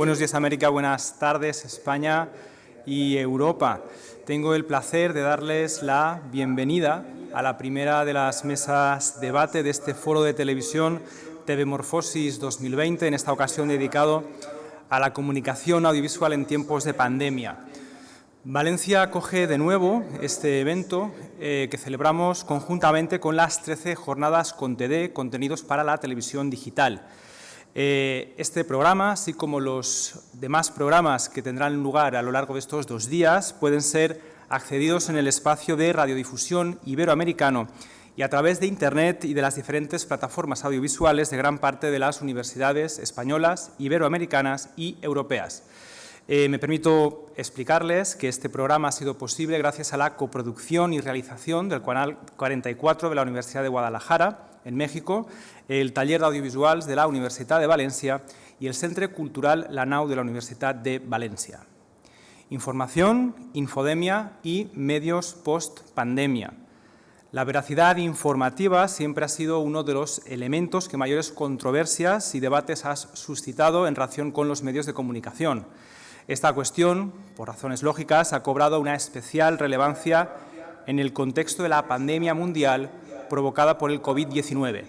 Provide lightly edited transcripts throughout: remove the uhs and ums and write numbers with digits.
Buenos días, América. Buenas tardes, España y Europa. Tengo el placer de darles la bienvenida a la primera de las mesas debate de este foro de televisión TV Morfosis 2020, en esta ocasión dedicado a la comunicación audiovisual en tiempos de pandemia. Valencia acoge de nuevo este evento que celebramos conjuntamente con las 13 jornadas con TD, contenidos para la televisión digital. Este programa, así como los demás programas que tendrán lugar a lo largo de estos 2 días, pueden ser accedidos en el espacio de radiodifusión iberoamericano y a través de Internet y de las diferentes plataformas audiovisuales de gran parte de las universidades españolas, iberoamericanas y europeas. Me permito explicarles que este programa ha sido posible gracias a la coproducción y realización del Canal 44 de la Universidad de Guadalajara, en México, el Taller de Audiovisuals de la Universitat de València y el Centre Cultural La Nau de la Universitat de València. Información, infodemia y medios post-pandemia. La veracidad informativa siempre ha sido uno de los elementos que mayores controversias y debates ha suscitado en relación con los medios de comunicación. Esta cuestión, por razones lógicas, ha cobrado una especial relevancia en el contexto de la pandemia mundial provocada por el COVID-19.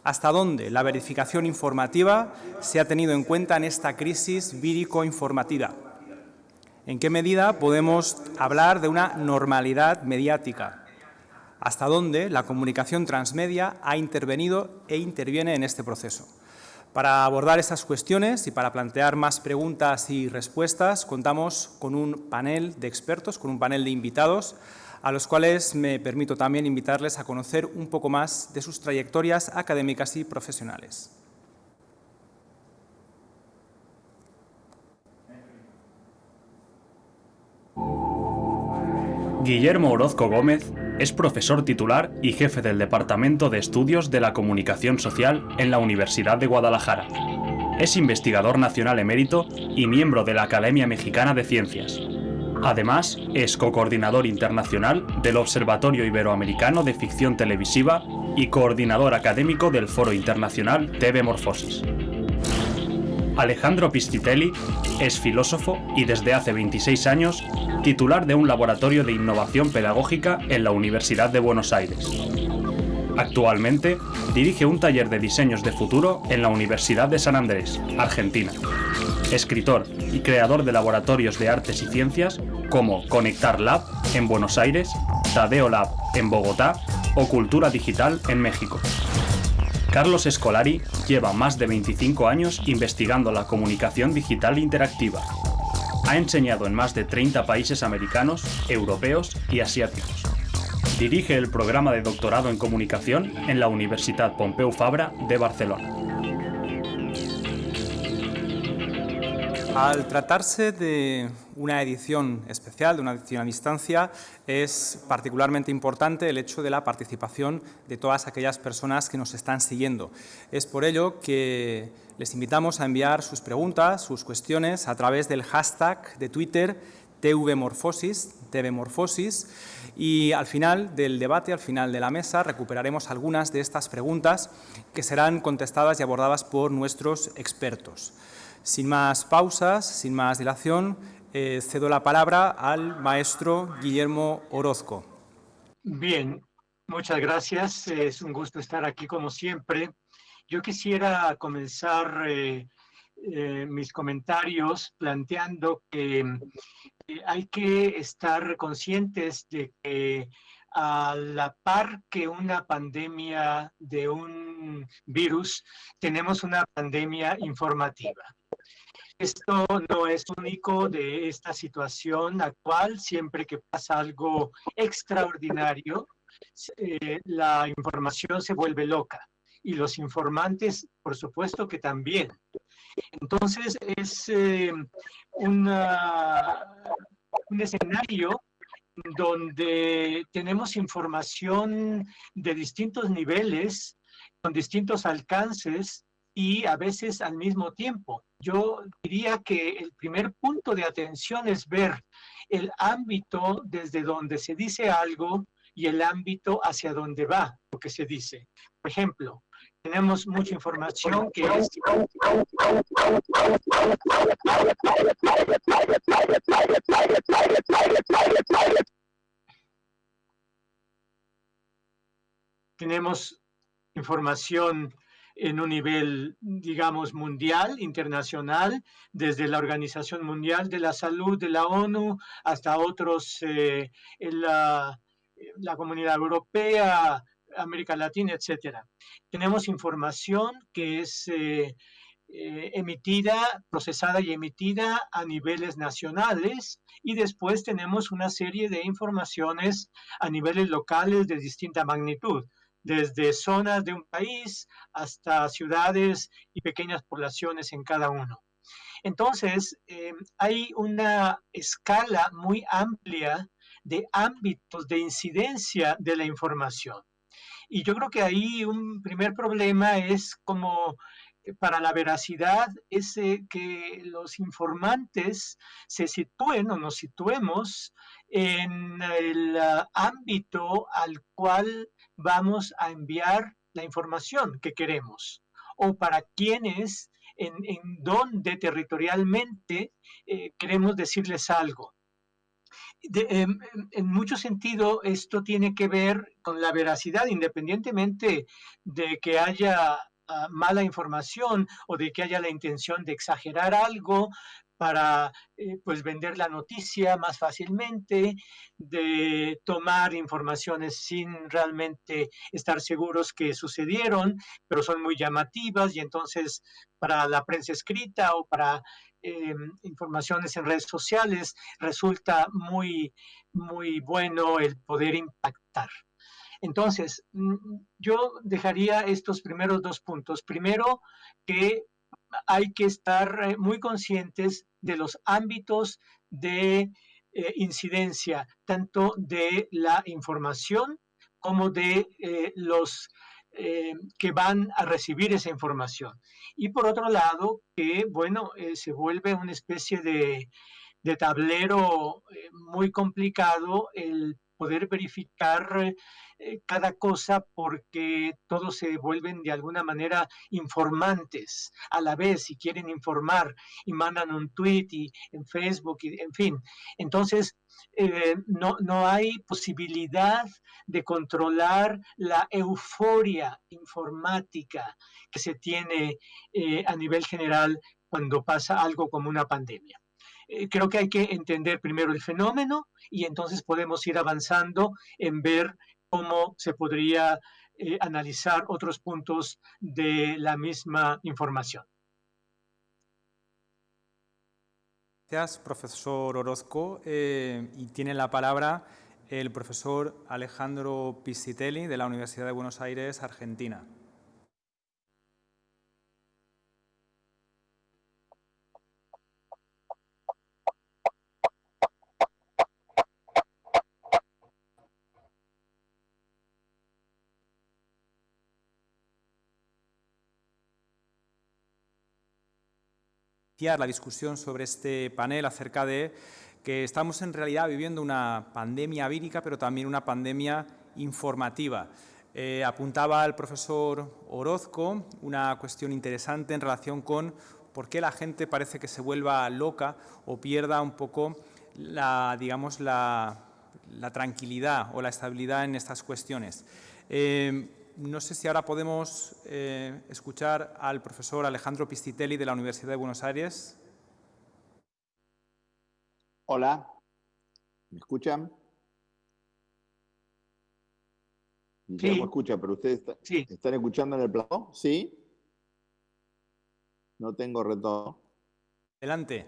¿Hasta dónde la verificación informativa se ha tenido en cuenta en esta crisis vírico-informativa? ¿En qué medida podemos hablar de una normalidad mediática? ¿Hasta dónde la comunicación transmedia ha intervenido e interviene en este proceso? Para abordar esas cuestiones y para plantear más preguntas y respuestas, contamos con un panel de expertos, con un panel de invitados, a los cuales me permito también invitarles a conocer un poco más de sus trayectorias académicas y profesionales. Guillermo Orozco Gómez es profesor titular y jefe del Departamento de Estudios de la Comunicación Social en la Universidad de Guadalajara. Es investigador nacional emérito y miembro de la Academia Mexicana de Ciencias. Además, es cocoordinador internacional del Observatorio Iberoamericano de Ficción Televisiva y coordinador académico del Foro Internacional TV Morfosis. Alejandro Pistitelli es filósofo y desde hace 26 años titular de un laboratorio de innovación pedagógica en la Universidad de Buenos Aires. Actualmente dirige un taller de diseños de futuro en la Universidad de San Andrés, Argentina. Escritor y creador de laboratorios de artes y ciencias como Conectar Lab en Buenos Aires, Tadeo Lab en Bogotá o Cultura Digital en México. Carlos Scolari lleva más de 25 años investigando la comunicación digital interactiva. Ha enseñado en más de 30 países americanos, europeos y asiáticos. Dirige el programa de doctorado en comunicación en la Universitat Pompeu Fabra de Barcelona. Al tratarse de una edición especial, de una edición a distancia, es particularmente importante el hecho de la participación de todas aquellas personas que nos están siguiendo. Es por ello que les invitamos a enviar sus preguntas, sus cuestiones a través del hashtag de Twitter TVMorfosis, y al final del debate, al final de la mesa, recuperaremos algunas de estas preguntas que serán contestadas y abordadas por nuestros expertos. Sin más pausas, sin más dilación, cedo la palabra al maestro Guillermo Orozco. Bien, muchas gracias. Es un gusto estar aquí como siempre. Yo quisiera comenzar mis comentarios planteando que hay que estar conscientes de que a la par que una pandemia de un virus, tenemos una pandemia informativa. Esto no es único de esta situación actual. Siempre que pasa algo extraordinario, la información se vuelve loca y los informantes, por supuesto que también. Entonces, es un escenario donde tenemos información de distintos niveles, con distintos alcances y a veces al mismo tiempo. Yo diría que el primer punto de atención es ver el ámbito desde donde se dice algo y el ámbito hacia donde va lo que se dice. Por ejemplo, tenemos mucha información que es... Tenemos información en un nivel, digamos, mundial, internacional, desde la Organización Mundial de la Salud de la ONU hasta otros en la Comunidad Europea, América Latina, etcétera. Tenemos información que es emitida, procesada y emitida a niveles nacionales, y después tenemos una serie de informaciones a niveles locales de distinta magnitud, desde zonas de un país hasta ciudades y pequeñas poblaciones en cada uno. Entonces, hay una escala muy amplia de ámbitos de incidencia de la información. Y yo creo que ahí un primer problema es como para la veracidad es que los informantes se sitúen o nos situemos en el ámbito al cual vamos a enviar la información que queremos o para quienes en dónde territorialmente queremos decirles algo. En mucho sentido, esto tiene que ver con la veracidad, independientemente de que haya mala información o de que haya la intención de exagerar algo para pues vender la noticia más fácilmente, de tomar informaciones sin realmente estar seguros que sucedieron, pero son muy llamativas y entonces para la prensa escrita o para informaciones en redes sociales resulta muy, muy bueno el poder impactar. Entonces, yo dejaría estos primeros dos puntos. Primero, que hay que estar muy conscientes de los ámbitos de incidencia, tanto de la información como de los que van a recibir esa información. Y por otro lado, que, bueno, se vuelve una especie de tablero muy complicado el poder verificar cada cosa porque todos se vuelven de alguna manera informantes a la vez y quieren informar y mandan un tweet y en Facebook y en fin. Entonces, no hay posibilidad de controlar la euforia informática que se tiene a nivel general cuando pasa algo como una pandemia. Creo que hay que entender primero el fenómeno y entonces podemos ir avanzando en ver cómo se podría analizar otros puntos de la misma información. Gracias, profesor Orozco. Y tiene la palabra el profesor Alejandro Piscitelli de la Universidad de Buenos Aires, Argentina. La discusión sobre este panel acerca de que estamos en realidad viviendo una pandemia vírica, pero también una pandemia informativa. Apuntaba el profesor Orozco una cuestión interesante en relación con por qué la gente parece que se vuelva loca o pierda un poco digamos, la tranquilidad o la estabilidad en estas cuestiones. No sé si ahora podemos escuchar al profesor Alejandro Piscitelli de la Universidad de Buenos Aires. Hola, ¿me escuchan? Sí. Me escucha, pero ustedes sí. ¿Están escuchando en el plano? ¿Sí? No tengo retorno. Adelante.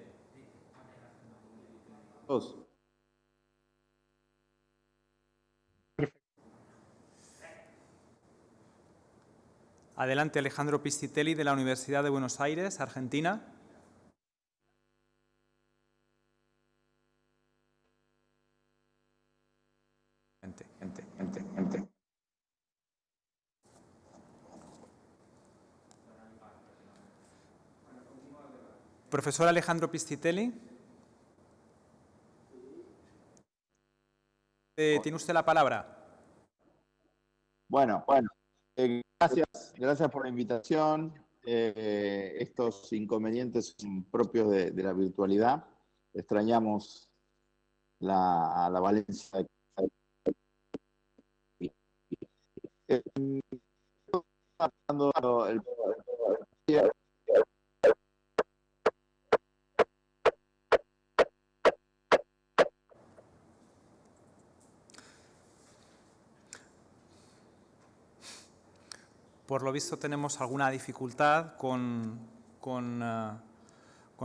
Dos. Adelante, Alejandro Piscitelli de la Universidad de Buenos Aires, Argentina. Profesor Alejandro Piscitelli. ¿Tiene usted la palabra? Bueno, Gracias por la invitación. Estos inconvenientes son propios de la virtualidad. Extrañamos a la Valencia. Por lo visto tenemos alguna dificultad con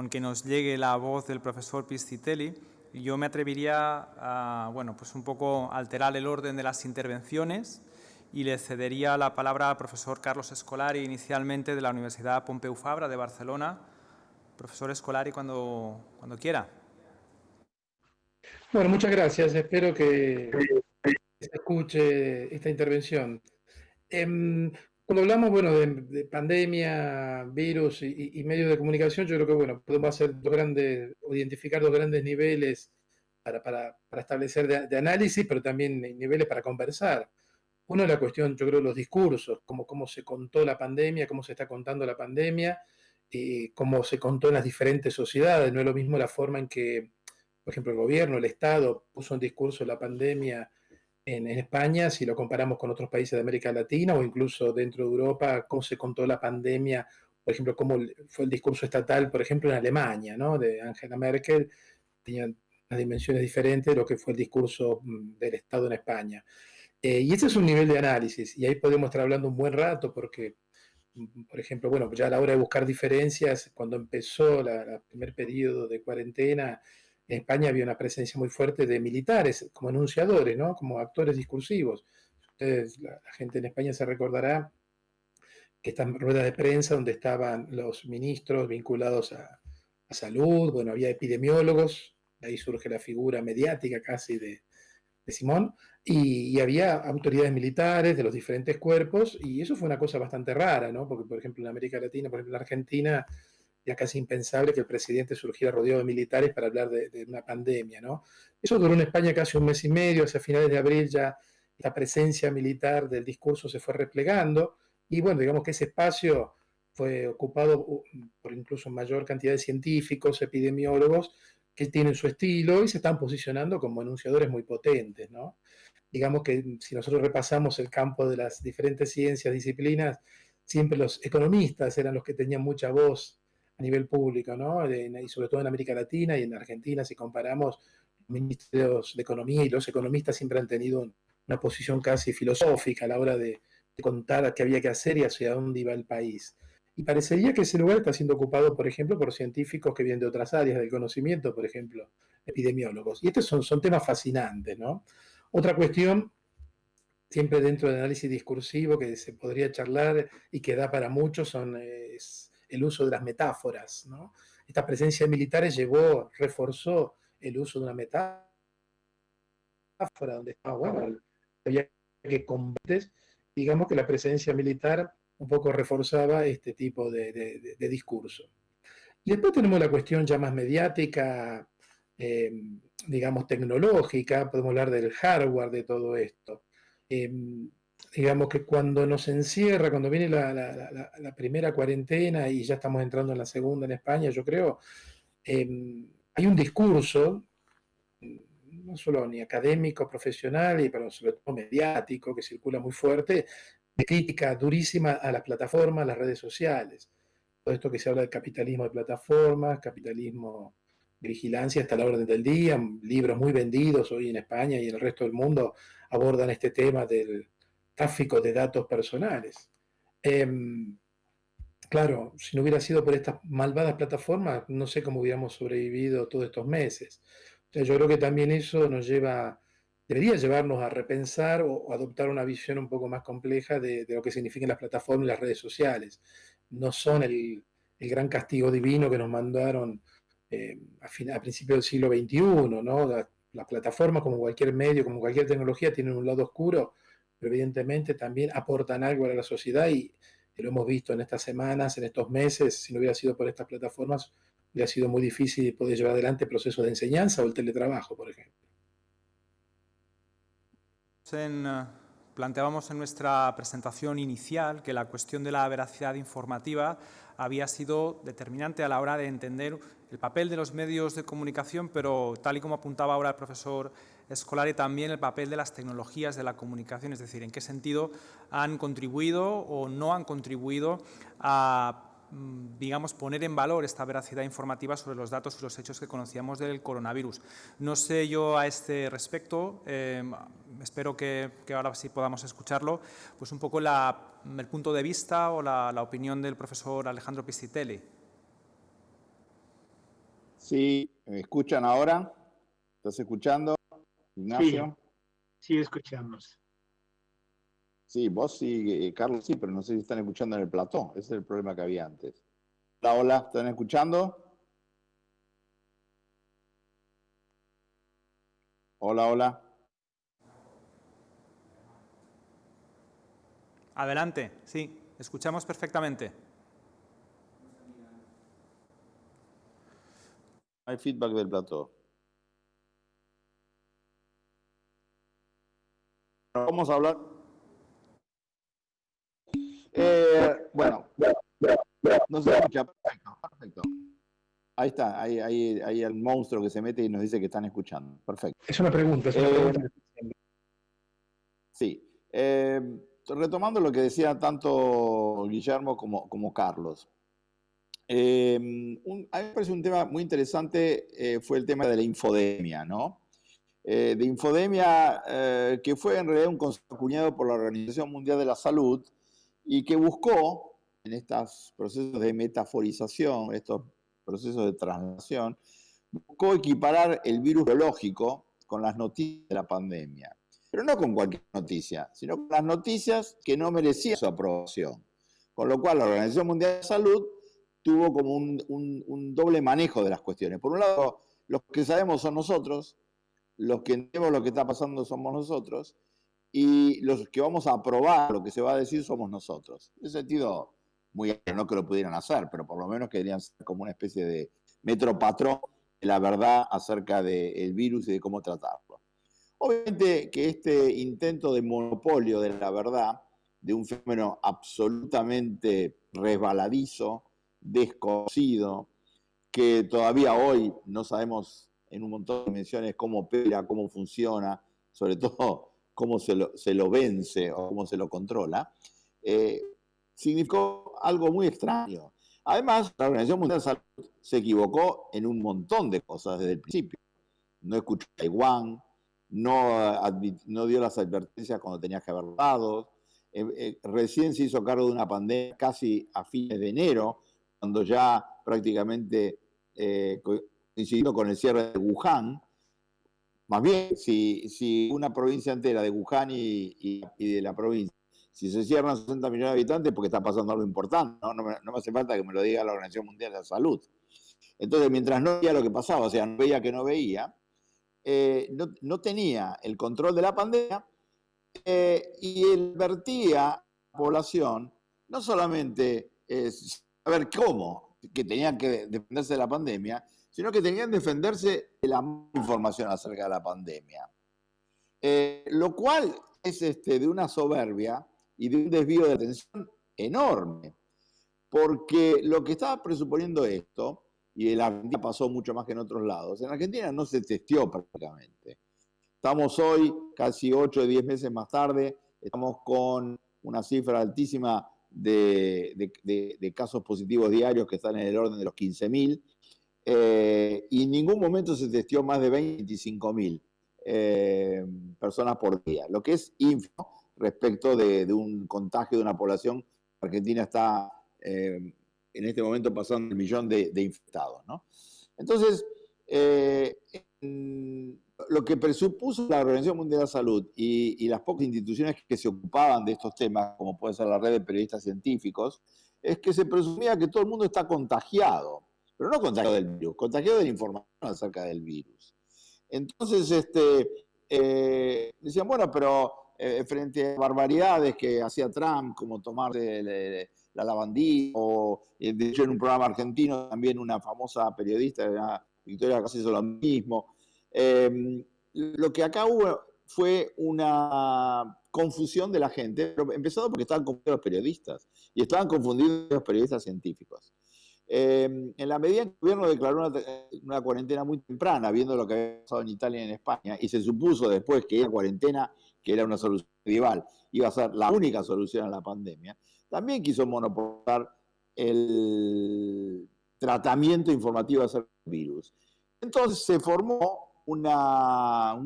que nos llegue la voz del profesor Piscitelli. Y yo me atrevería a, bueno, pues un poco alterar el orden de las intervenciones y le cedería la palabra al profesor Carlos Escolari, inicialmente de la Universidad Pompeu Fabra de Barcelona. Profesor Escolari, cuando quiera. Bueno, muchas gracias. Espero que se escuche esta intervención. Cuando hablamos, bueno, de pandemia, virus y medios de comunicación, yo creo que, bueno, podemos hacer identificar dos grandes niveles para establecer de análisis, pero también niveles para conversar. Uno es la cuestión, yo creo, de los discursos, cómo se contó la pandemia, cómo se está contando la pandemia, y cómo se contó en las diferentes sociedades. No es lo mismo la forma en que, por ejemplo, el gobierno, el Estado puso en discurso la pandemia en España, si lo comparamos con otros países de América Latina o incluso dentro de Europa, cómo se contó la pandemia, por ejemplo, cómo fue el discurso estatal, por ejemplo, en Alemania, ¿no? De Angela Merkel, tenían unas dimensiones diferentes de lo que fue el discurso del Estado en España. Y ese es un nivel de análisis, y ahí podemos estar hablando un buen rato, porque, por ejemplo, bueno, ya a la hora de buscar diferencias, cuando empezó el primer periodo de cuarentena, en España había una presencia muy fuerte de militares como enunciadores, ¿no? Como actores discursivos. Ustedes, la gente en España se recordará que estas ruedas de prensa donde estaban los ministros vinculados a salud, bueno, había epidemiólogos, de ahí surge la figura mediática casi de Simón, y había autoridades militares de los diferentes cuerpos, y eso fue una cosa bastante rara, ¿no? Porque, por ejemplo, en América Latina, por ejemplo, en Argentina, ya casi impensable que el presidente surgiera rodeado de militares para hablar de una pandemia, ¿no? Eso duró en España casi un mes y medio, hacia finales de abril ya la presencia militar del discurso se fue replegando, y bueno, digamos que ese espacio fue ocupado por incluso mayor cantidad de científicos, epidemiólogos, que tienen su estilo y se están posicionando como enunciadores muy potentes, ¿no? Digamos que si nosotros repasamos el campo de las diferentes ciencias, disciplinas, siempre los economistas eran los que tenían mucha voz a nivel público, ¿no? Y sobre todo en América Latina y en Argentina, si comparamos los ministerios de economía y los economistas siempre han tenido una posición casi filosófica a la hora de contar qué había que hacer y hacia dónde iba el país. Y parecería que ese lugar está siendo ocupado, por ejemplo, por científicos que vienen de otras áreas del conocimiento, por ejemplo, epidemiólogos. Y estos son temas fascinantes, ¿no? Otra cuestión, siempre dentro del análisis discursivo que se podría charlar y que da para muchos, es el uso de las metáforas, ¿no? Esta presencia de militares reforzó el uso de una metáfora donde estaba, bueno, había que combatir, digamos que la presencia militar un poco reforzaba este tipo de discurso. Y después tenemos la cuestión ya más mediática, digamos tecnológica, podemos hablar del hardware de todo esto. Digamos que cuando nos encierra, cuando viene la primera cuarentena y ya estamos entrando en la segunda en España, yo creo, hay un discurso, no solo ni académico, profesional, pero sobre todo mediático, que circula muy fuerte, de crítica durísima a las plataformas, a las redes sociales. Todo esto que se habla del capitalismo de plataformas, capitalismo de vigilancia hasta la orden del día, libros muy vendidos hoy en España y en el resto del mundo abordan este tema del tráfico de datos personales. Claro, si no hubiera sido por estas malvadas plataformas, no sé cómo hubiéramos sobrevivido todos estos meses. O sea, yo creo que también eso debería llevarnos a repensar o adoptar una visión un poco más compleja de lo que significan las plataformas y las redes sociales. No son el gran castigo divino que nos mandaron a principios del siglo XXI, ¿no? Las plataformas, como cualquier medio, como cualquier tecnología, tienen un lado oscuro, pero evidentemente también aportan algo a la sociedad y lo hemos visto en estas semanas, en estos meses. Si no hubiera sido por estas plataformas, hubiera sido muy difícil poder llevar adelante procesos de enseñanza o el teletrabajo, por ejemplo. En Planteábamos en nuestra presentación inicial que la cuestión de la veracidad informativa había sido determinante a la hora de entender el papel de los medios de comunicación, pero tal y como apuntaba ahora el profesor Scolari, también el papel de las tecnologías de la comunicación, es decir, en qué sentido han contribuido o no han contribuido a, digamos, poner en valor esta veracidad informativa sobre los datos y los hechos que conocíamos del coronavirus. No sé yo a este respecto, espero que ahora sí podamos escucharlo, pues un poco el punto de vista o la opinión del profesor Alejandro Piscitelli. Sí, ¿me escuchan ahora? ¿Estás escuchando, Ignacio? Sí, escuchamos. Sí, vos sí, Carlos sí, pero no sé si están escuchando en el plató. Ese es el problema que había antes. Hola, hola, ¿están escuchando? Hola, hola. Adelante, sí, escuchamos perfectamente. Hay feedback del plató. Vamos a hablar. Bueno, no se escucha. Perfecto, perfecto. Ahí está, ahí el monstruo que se mete y nos dice que están escuchando. Perfecto. Es una pregunta, es una pregunta. Sí. Retomando lo que decía tanto Guillermo como Carlos. A mí me parece un tema muy interesante, fue el tema de la infodemia, ¿no? De infodemia, que fue en realidad un concepto acuñado por la Organización Mundial de la Salud y que buscó, en estos procesos de metaforización, estos procesos de traslación, buscó equiparar el virus biológico con las noticias de la pandemia. Pero no con cualquier noticia, sino con las noticias que no merecían su aprobación. Con lo cual la Organización Mundial de la Salud tuvo como un doble manejo de las cuestiones. Por un lado, los que sabemos son nosotros, los que entendemos lo que está pasando somos nosotros, y los que vamos a aprobar lo que se va a decir somos nosotros. En ese sentido, muy amplio, no que lo pudieran hacer, pero por lo menos que deberían ser como una especie de metropatrón de la verdad acerca del virus y de cómo tratarlo. Obviamente que este intento de monopolio de la verdad, de un fenómeno absolutamente resbaladizo, desconocido, que todavía hoy no sabemos en un montón de dimensiones cómo opera, cómo funciona, sobre todo cómo se lo vence o cómo se lo controla, significó algo muy extraño. Además, la Organización Mundial de la Salud se equivocó en un montón de cosas desde el principio. No escuchó a Taiwán, no dio las advertencias cuando tenía que haber dado. Recién se hizo cargo de una pandemia casi a fines de enero, cuando ya prácticamente coincidiendo con el cierre de Wuhan. Más bien, si una provincia entera de Wuhan y de la provincia, si se cierran 60 millones de habitantes, porque está pasando algo importante, ¿no? No me hace falta que me lo diga la Organización Mundial de la Salud. Entonces, mientras no veía lo que pasaba, o sea, no veía que no veía, no tenía el control de la pandemia y advertía a la población no solamente saber cómo, que tenían que defenderse de la pandemia, sino que tenían que defenderse de la información acerca de la pandemia. Lo cual es de una soberbia y de un desvío de atención enorme, porque lo que estaba presuponiendo esto, y en la Argentina pasó mucho más que en otros lados, en Argentina no se testeó prácticamente. Estamos hoy, casi 8 o 10 meses más tarde, estamos con una cifra altísima de casos positivos diarios que están en el orden de los 15.000, y en ningún momento se testeó más de 25.000 personas por día, lo que es ínfimo respecto de un contagio de una población. Argentina está en este momento pasando el 1.000.000 de infectados, ¿no? Entonces, lo que presupuso la Organización Mundial de la Salud y las pocas instituciones que se ocupaban de estos temas, como puede ser la red de periodistas científicos, es que se presumía que todo el mundo está contagiado, pero no contagiado del virus, contagiado de la información acerca del virus. Entonces, decían, bueno, pero frente a barbaridades que hacía Trump, como tomarse la lavandina, o de hecho en un programa argentino también una famosa periodista, Victoria, casi hizo lo mismo. Lo que acá hubo fue una confusión de la gente, pero empezando porque estaban confundidos los periodistas, y estaban confundidos los periodistas científicos. En la medida en que el gobierno declaró una cuarentena muy temprana, viendo lo que había pasado en Italia y en España, y se supuso después que la cuarentena, que era una solución medieval, iba a ser la única solución a la pandemia, también quiso monopolizar el tratamiento informativo acerca del virus. Entonces se formó un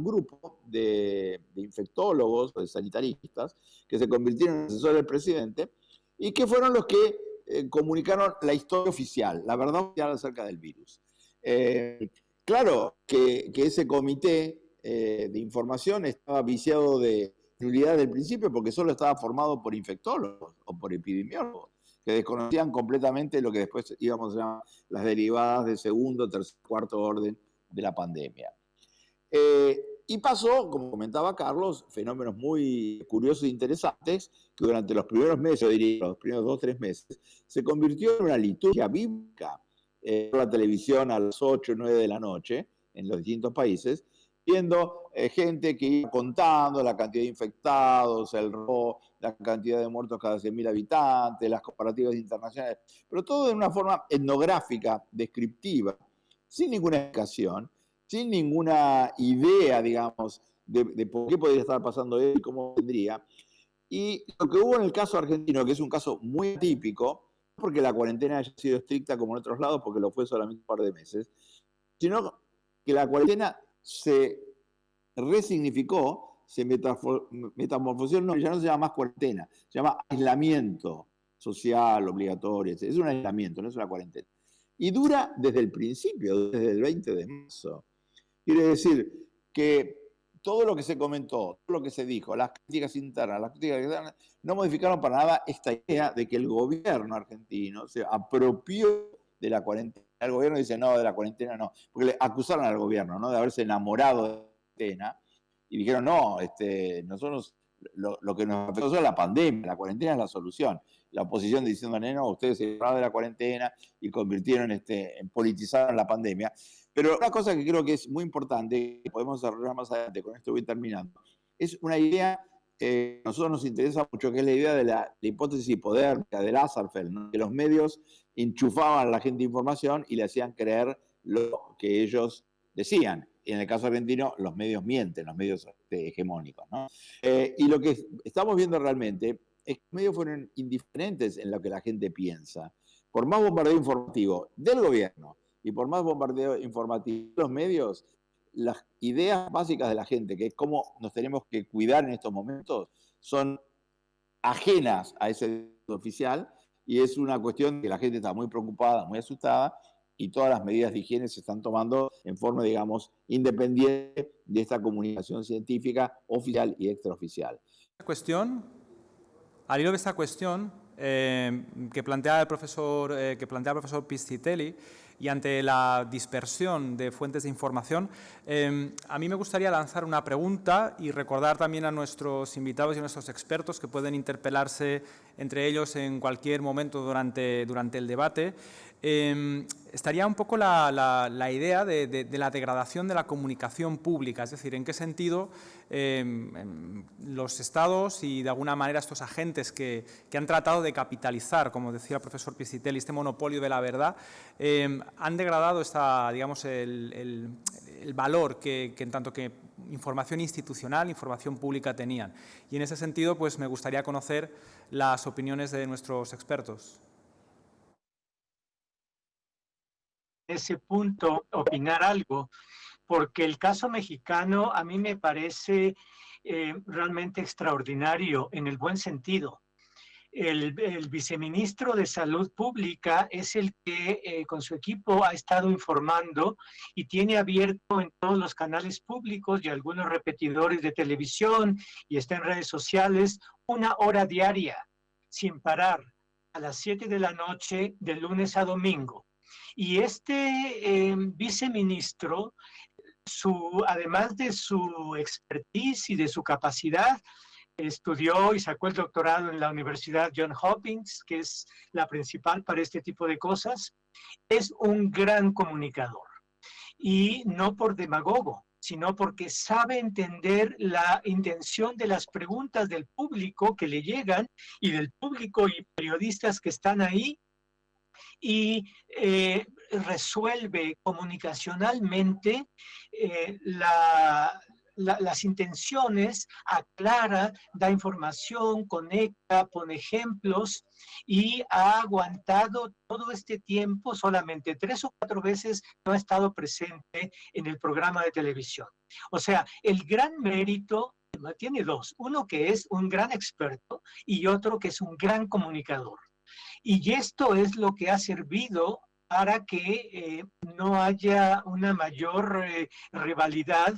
grupo de infectólogos, de sanitaristas, que se convirtieron en asesores del presidente y que fueron los que comunicaron la historia oficial, la verdad oficial acerca del virus. Claro que ese comité de información estaba viciado de nulidad desde el principio porque solo estaba formado por infectólogos o por epidemiólogos que desconocían completamente lo que después íbamos a llamar las derivadas de segundo, tercer, cuarto orden de la pandemia. Y pasó, como comentaba Carlos, fenómenos muy curiosos e interesantes que durante los primeros meses, yo diría los primeros 2 o 3 meses, se convirtió en una liturgia bíblica por la televisión a las 8 o 9 de la noche en los distintos países, viendo gente que iba contando la cantidad de infectados, la cantidad de muertos cada 100.000 habitantes, las comparativas internacionales, pero todo de una forma etnográfica, descriptiva, sin ninguna explicación, sin ninguna idea, digamos, de por qué podría estar pasando eso y cómo vendría. Y lo que hubo en el caso argentino, que es un caso muy típico, no porque la cuarentena haya sido estricta como en otros lados, porque lo fue solamente un par de meses, sino que la cuarentena se resignificó, se metamorfoseó, no, ya no se llama más cuarentena, se llama aislamiento social, obligatorio, etc. Es un aislamiento, no es una cuarentena. Y dura desde el principio, desde el 20 de marzo. Quiere decir que todo lo que se comentó, todo lo que se dijo, las críticas internas, las críticas externas, no modificaron para nada esta idea de que el gobierno argentino se apropió de la cuarentena. El gobierno dice, no, de la cuarentena no, porque le acusaron al gobierno, ¿no?, de haberse enamorado de la cuarentena, y dijeron, no, nosotros lo que nos afectó es la pandemia, la cuarentena es la solución. La oposición diciendo, no, ustedes se enamoraron de la cuarentena y convirtieron, politizaron la pandemia. Pero una cosa que creo que es muy importante, que podemos desarrollar más adelante, con esto voy terminando, es una idea que a nosotros nos interesa mucho, que es la idea de la hipótesis hipodérmica de Lasserfeld, ¿no?, que los medios enchufaban a la gente información y le hacían creer lo que ellos decían. Y en el caso argentino, los medios mienten, los medios hegemónicos, ¿no? Y lo que estamos viendo realmente es que los medios fueron indiferentes en lo que la gente piensa. Por más bombardeo informativo del gobierno y por más bombardeo informativo de los medios, las ideas básicas de la gente, que es cómo nos tenemos que cuidar en estos momentos, son ajenas a ese oficial, y es una cuestión que la gente está muy preocupada, muy asustada, y todas las medidas de higiene se están tomando en forma, digamos, independiente de esta comunicación científica oficial y extraoficial. Al hilo de esta cuestión que plantea el profesor Piscitelli, y ante la dispersión de fuentes de información, a mí me gustaría lanzar una pregunta y recordar también a nuestros invitados y a nuestros expertos que pueden interpelarse entre ellos en cualquier momento durante el debate. Estaría un poco la idea de la degradación de la comunicación pública, es decir, en qué sentido los estados y de alguna manera estos agentes que han tratado de capitalizar, como decía el profesor Piscitelli, este monopolio de la verdad, han degradado el valor que en tanto que información institucional, información pública tenían. Y en ese sentido, pues me gustaría conocer las opiniones de nuestros expertos. Ese punto, opinar algo, porque el caso mexicano a mí me parece realmente extraordinario en el buen sentido. El viceministro de Salud Pública es el que con su equipo ha estado informando y tiene abierto en todos los canales públicos y algunos repetidores de televisión y está en redes sociales 1 hora diaria sin parar a las 7 de la noche de lunes a domingo. Y este viceministro, además de su expertise y de su capacidad, estudió y sacó el doctorado en la Universidad Johns Hopkins, que es la principal para este tipo de cosas. Es un gran comunicador y no por demagogo, sino porque sabe entender la intención de las preguntas del público que le llegan y del público y periodistas que están ahí, y resuelve comunicacionalmente las intenciones, aclara, da información, conecta, pone ejemplos, y ha aguantado todo este tiempo. Solamente 3 o 4 veces no ha estado presente en el programa de televisión. O sea, el gran mérito tiene 2, uno que es un gran experto y otro que es un gran comunicador. Y esto es lo que ha servido para que no haya una mayor rivalidad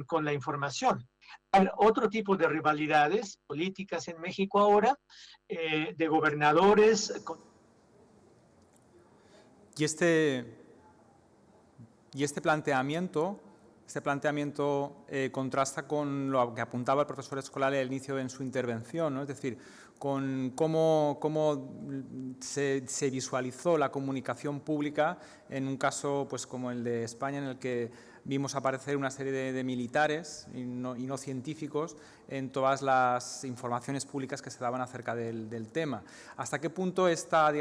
con la información. Hay otro tipo de rivalidades políticas en México ahora, de gobernadores. Y este planteamiento contrasta con lo que apuntaba el profesor Escolari al inicio en su intervención, ¿no? Es decir, con cómo se visualizó la comunicación pública en un caso pues, como el de España, en el que vimos aparecer una serie de militares y no científicos en todas las informaciones públicas que se daban acerca del tema. ¿Hasta qué punto esta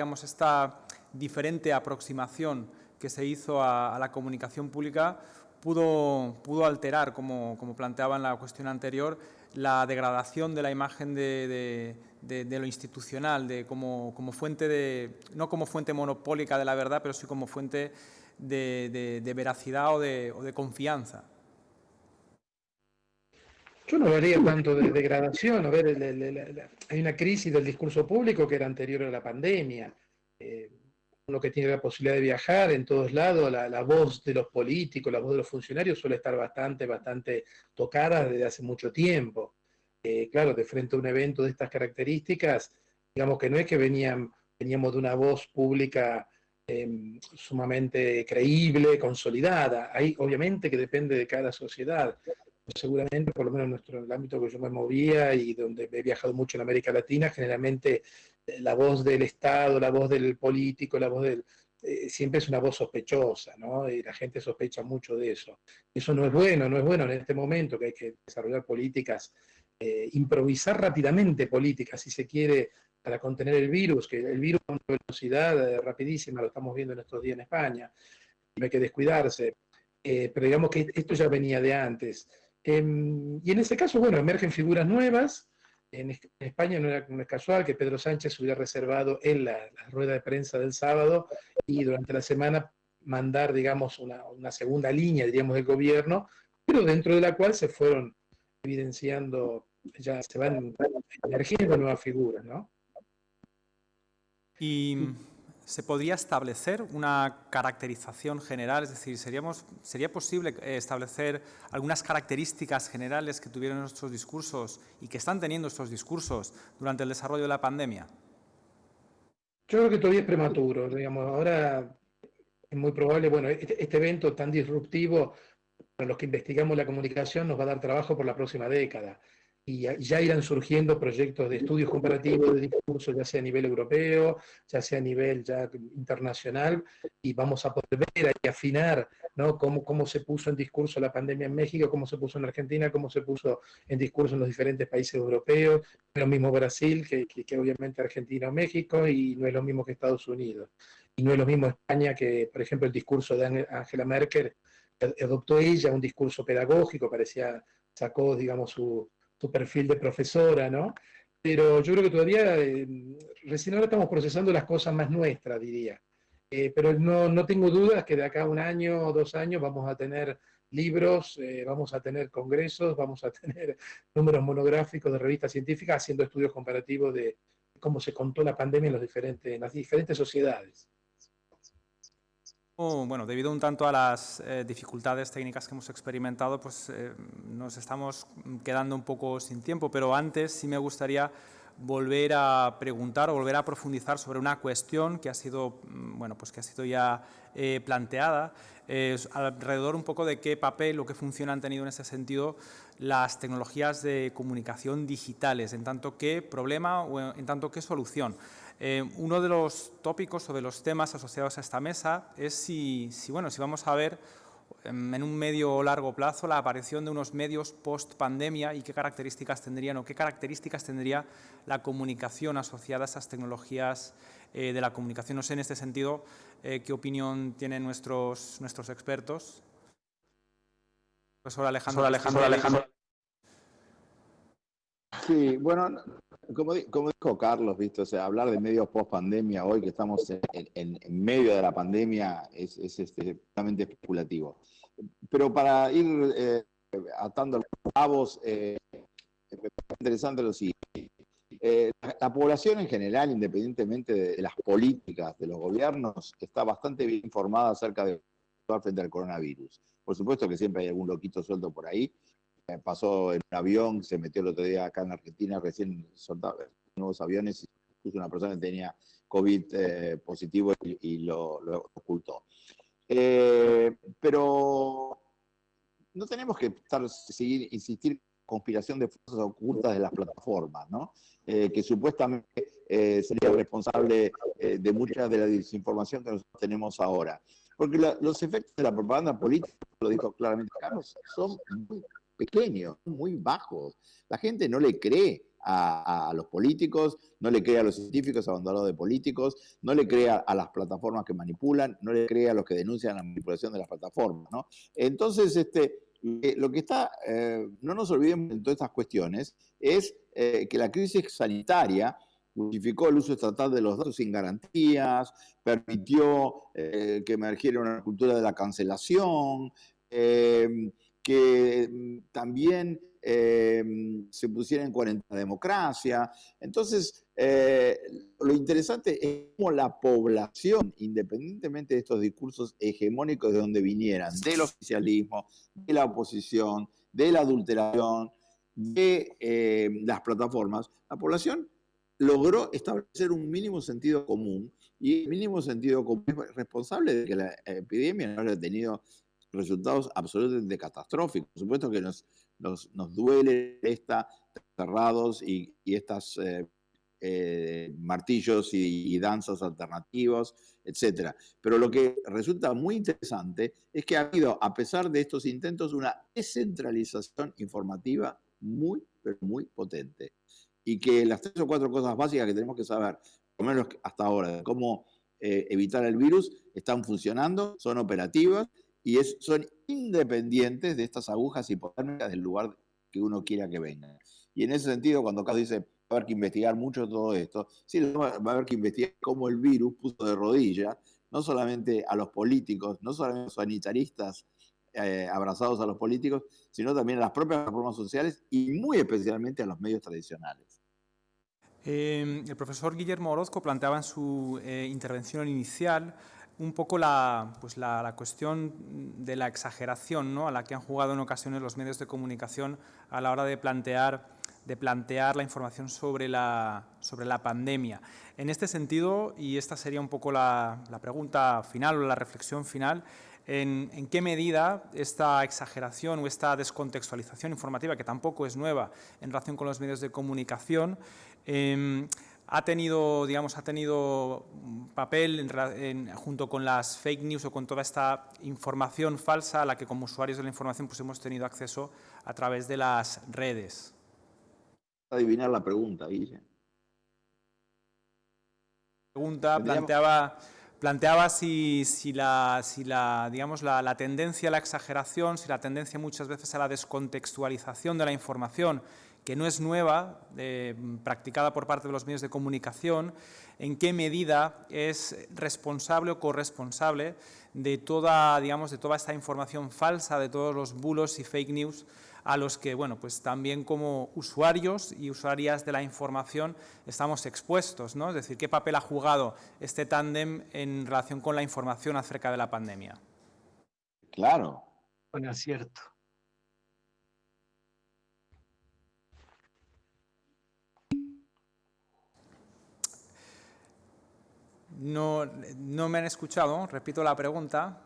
diferente aproximación que se hizo a la comunicación pública pudo alterar, como planteaba en la cuestión anterior, la degradación de la imagen de lo institucional, como fuente no como fuente monopólica de la verdad, pero sí como fuente de veracidad o de confianza? Yo no hablaría tanto de degradación. A ver, hay una crisis del discurso público que era anterior a la pandemia. Uno que tiene la posibilidad de viajar en todos lados, la voz de los políticos, la voz de los funcionarios suele estar bastante tocada desde hace mucho tiempo. Claro, de frente a un evento de estas características, digamos que no es que veníamos de una voz pública sumamente creíble, consolidada. Ahí obviamente que depende de cada sociedad. Seguramente, por lo menos en el ámbito que yo me movía y donde he viajado mucho en América Latina, generalmente la voz del Estado, la voz del político, la voz siempre es una voz sospechosa, ¿no? Y la gente sospecha mucho de eso. Eso no es bueno en este momento, que hay que desarrollar políticas, improvisar rápidamente políticas, si se quiere, para contener el virus, que el virus con velocidad rapidísima, lo estamos viendo en estos días en España, no hay que descuidarse. Pero digamos que esto ya venía de antes. Y en ese caso, bueno, emergen figuras nuevas. En España no es casual que Pedro Sánchez hubiera reservado en la rueda de prensa del sábado y durante la semana mandar, digamos, una segunda línea, diríamos, del gobierno, pero dentro de la cual se fueron evidenciando, ya se van emergiendo nuevas figuras, ¿no? Y ¿se podría establecer una caracterización general? Es decir, ¿sería posible establecer algunas características generales que tuvieron estos discursos y que están teniendo estos discursos durante el desarrollo de la pandemia? Yo creo que todavía es prematuro, digamos. Ahora es muy probable, bueno, este evento tan disruptivo, para los que investigamos la comunicación, nos va a dar trabajo por la próxima década. Y ya irán surgiendo proyectos de estudios comparativos de discursos, ya sea a nivel europeo, ya sea a nivel ya internacional, y vamos a poder ver y afinar, ¿no? cómo se puso en discurso la pandemia en México, cómo se puso en Argentina, cómo se puso en discurso en los diferentes países europeos. No es lo mismo Brasil que obviamente Argentina o México, y no es lo mismo que Estados Unidos. Y no es lo mismo España que, por ejemplo, el discurso de Angela Merkel, adoptó ella un discurso pedagógico, sacó, digamos, su perfil de profesora, ¿no? Pero yo creo que todavía, recién ahora estamos procesando las cosas más nuestras, diría. Pero no tengo dudas que de acá a 1 año o 2 años vamos a tener libros, vamos a tener congresos, vamos a tener números monográficos de revistas científicas haciendo estudios comparativos de cómo se contó la pandemia en las diferentes sociedades. Bueno, debido un tanto a las dificultades técnicas que hemos experimentado, pues nos estamos quedando un poco sin tiempo, pero antes sí me gustaría volver a preguntar o volver a profundizar sobre una cuestión que ha sido, pues que ha sido ya planteada, alrededor un poco de qué papel o qué función han tenido en ese sentido las tecnologías de comunicación digitales, en tanto que problema o en tanto que solución. Uno de los tópicos o de los temas asociados a esta mesa es si vamos a ver en un medio o largo plazo la aparición de unos medios post-pandemia y qué características tendrían o qué características tendría la comunicación asociada a esas tecnologías de la comunicación. No sé, en este sentido, qué opinión tienen nuestros expertos. Profesor Alejandro. Sí, bueno, como dijo Carlos, ¿viste? O sea, hablar de medios post pandemia hoy que estamos en medio de la pandemia es totalmente especulativo. Pero para ir atando los cabos, me parece interesante lo siguiente. La población en general, independientemente de las políticas de los gobiernos, está bastante bien informada acerca de actuar frente al coronavirus. Por supuesto que siempre hay algún loquito suelto por ahí. Pasó en un avión, se metió el otro día acá en Argentina, recién soltaba nuevos aviones y puso una persona que tenía COVID positivo y lo ocultó. Pero no tenemos que insistir en conspiración de fuerzas ocultas de las plataformas, ¿no? Que supuestamente sería responsable de mucha de la desinformación que nosotros tenemos ahora. Porque los efectos de la propaganda política, lo dijo claramente Carlos, son muy pequeños, muy bajos. La gente no le cree a los políticos, no le cree a los científicos abandonados de políticos, no le cree a las plataformas que manipulan, no le cree a los que denuncian la manipulación de las plataformas, ¿no? Entonces, lo que está, no nos olvidemos de todas estas cuestiones, es que la crisis sanitaria justificó el uso estatal de los datos sin garantías, permitió que emergiera una cultura de la cancelación, que también se pusiera en cuarentena la democracia. Entonces, lo interesante es cómo la población, independientemente de estos discursos hegemónicos de donde vinieran, del oficialismo, de la oposición, de la adulteración, de las plataformas, la población logró establecer un mínimo sentido común, y el mínimo sentido común es responsable de que la epidemia no haya tenido resultados absolutamente catastróficos. Por supuesto que nos duele estar cerrados y estas martillos y danzas alternativos, etc. Pero lo que resulta muy interesante es que ha habido, a pesar de estos intentos, una descentralización informativa muy, pero muy potente. Y que las 3 o 4 cosas básicas que tenemos que saber, por lo menos hasta ahora, de cómo evitar el virus, están funcionando, son operativas y son independientes de estas agujas hipotérmicas del lugar que uno quiera que vengan. Y en ese sentido, cuando Carlos dice va a haber que investigar mucho todo esto, sí, va a haber que investigar cómo el virus puso de rodillas no solamente a los políticos, no solamente a los sanitaristas abrazados a los políticos, sino también a las propias plataformas sociales y muy especialmente a los medios tradicionales. El profesor Guillermo Orozco planteaba en su intervención inicial un poco la cuestión de la exageración, ¿no?, a la que han jugado en ocasiones los medios de comunicación a la hora de plantear la información sobre la pandemia. En este sentido, y esta sería un poco la pregunta final o la reflexión final, ¿en qué medida esta exageración o esta descontextualización informativa, que tampoco es nueva en relación con los medios de comunicación, ha tenido papel junto con las fake news o con toda esta información falsa a la que como usuarios de la información pues hemos tenido acceso a través de las redes? Adivinar la pregunta, Guille. Planteaba si la tendencia a la exageración, si la tendencia muchas veces a la descontextualización de la información, que no es nueva, practicada por parte de los medios de comunicación, en qué medida es responsable o corresponsable de toda esta información falsa, de todos los bulos y fake news a los que, bueno, pues también como usuarios y usuarias de la información estamos expuestos, ¿no? Es decir, ¿qué papel ha jugado este tándem en relación con la información acerca de la pandemia? Claro. Bueno, es cierto. No me han escuchado, repito la pregunta.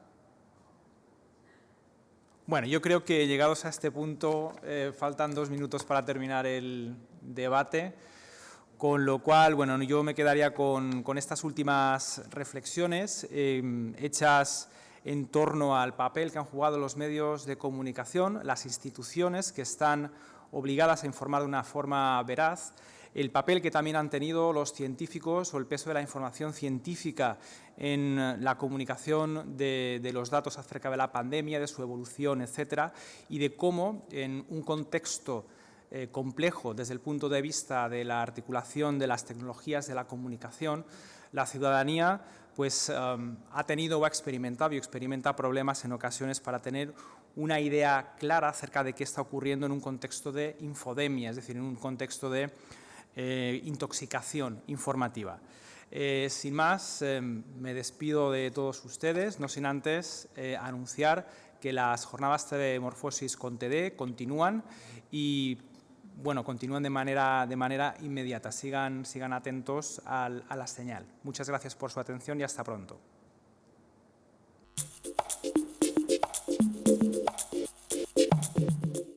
Bueno, yo creo que llegados a este punto faltan 2 minutos para terminar el debate, con lo cual, bueno, yo me quedaría con estas últimas reflexiones hechas en torno al papel que han jugado los medios de comunicación, las instituciones que están obligadas a informar de una forma veraz, el papel que también han tenido los científicos o el peso de la información científica en la comunicación de los datos acerca de la pandemia, de su evolución, etcétera, y de cómo en un contexto complejo desde el punto de vista de la articulación de las tecnologías de la comunicación, la ciudadanía pues, ha tenido o ha experimentado y experimenta problemas en ocasiones para tener una idea clara acerca de qué está ocurriendo en un contexto de infodemia, es decir, en un contexto de intoxicación informativa. Sin más, me despido de todos ustedes, no sin antes anunciar que las jornadas de Morfosis con TD continúan y bueno, continúan de manera inmediata. Sigan atentos a la señal. Muchas gracias por su atención y hasta pronto.